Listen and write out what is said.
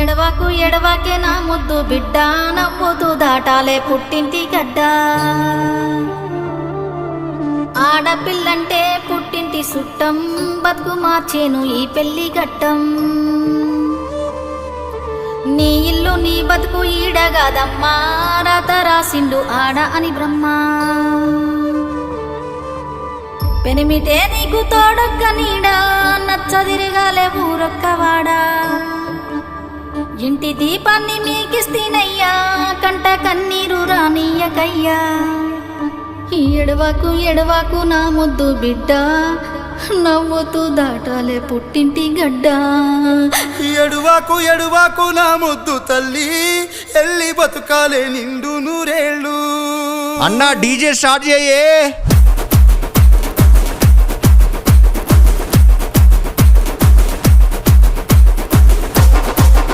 ఎడవాకు ఎడవాకే నా ముద్దు బిడ్డ, నవ్వుతూ దాటాలే పుట్టింటి గడ్డ. ఆడపిల్లంటే పుట్టింటి సుట్టం, బతుకు మార్చేను ఈ పెళ్లి ఘట్టం. నీ ఇల్లు నీ బతుకు ఈడగాదమ్మా, రాత రాసిండు ఆడ అని బ్రహ్మ. పెనిమిటే నీకు తోడొక్క నీడా, నచ్చదిరగాలే ఊరొక్కవాడా. ఇంటి దీపాన్ని మీకిస్తీనయ్యా, కంట కన్నీరు రానియకయ్యా. ఎడవాకు ఎడవాకు నా ముద్దు బిడ్డ, నవ్వుతూ దాటాలే పుట్టింటి గడ్డ. ఎడువాకు ఎడువాకు నా ముద్దు తల్లి, ఎల్లి బతుకాలే నిండు నూరేళ్ళు. అన్నా డీజే స్టార్ట్ చేయే.